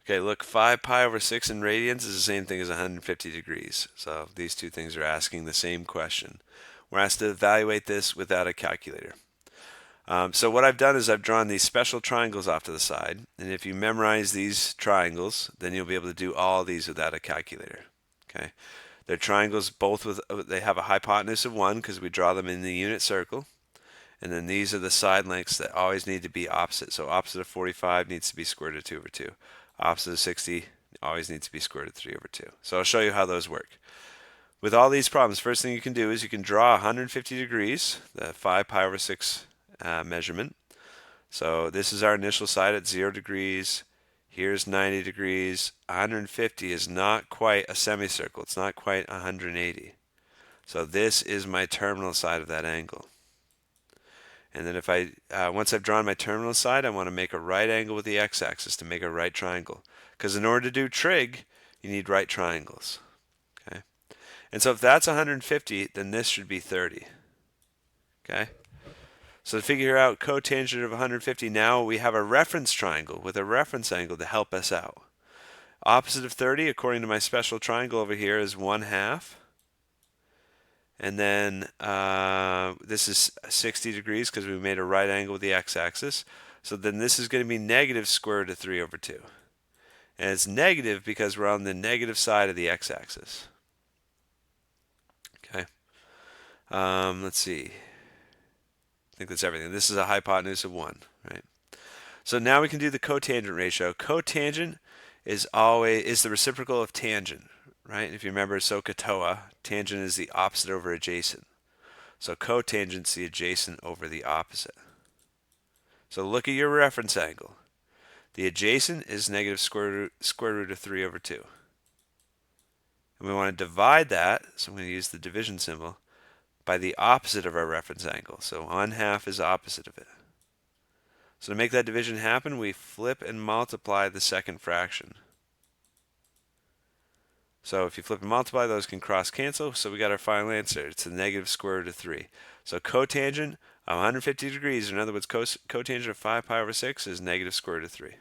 Okay, look, 5 pi over 6 in radians is the same thing as 150 degrees. So these two things are asking the same question. We're asked to evaluate this without a calculator. So what I've done is I've drawn these special triangles off to the side. And if you memorize these triangles, then you'll be able to do all these without a calculator. Okay, they're triangles both with, they have a hypotenuse of 1 because we draw them in the unit circle. And then these are the side lengths that always need to be opposite. So opposite of 45 needs to be square root of 2 over 2. Opposite of 60 always needs to be square root of 3 over 2. So I'll show you how those work. With all these problems, first thing you can do is you can draw 150 degrees, the 5 pi over 6 measurement. So this is our initial side at 0 degrees. Here's 90 degrees. 150 is not quite a semicircle. It's not quite 180. So this is my terminal side of that angle. And then if once I've drawn my terminal side, I want to make a right angle with the x-axis to make a right triangle. Because in order to do trig, you need right triangles. Okay. And so if that's 150, then this should be 30. Okay. So to figure out cotangent of 150, now we have a reference triangle with a reference angle to help us out. Opposite of 30, according to my special triangle over here, is 1/2. And then this is 60 degrees because we made a right angle with the x-axis. So then this is going to be negative square root of 3 over 2. And it's negative because we're on the negative side of the x-axis. Okay. Let's see. I think that's everything. This is a hypotenuse of 1, right? So now we can do the cotangent ratio. Cotangent is the reciprocal of tangent, right? If you remember SOHCAHTOA, tangent is the opposite over adjacent. So cotangent is the adjacent over the opposite. So look at your reference angle. The adjacent is negative square root of 3 over 2. And we want to divide that, so I'm going to use the division symbol, by the opposite of our reference angle. So 1/2 is opposite of it. So to make that division happen, we flip and multiply the second fraction. So if you flip and multiply, those can cross cancel. So we got our final answer. It's the negative square root of 3. So cotangent of 150 degrees, or in other words, cotangent of 5 pi over 6 is negative square root of 3.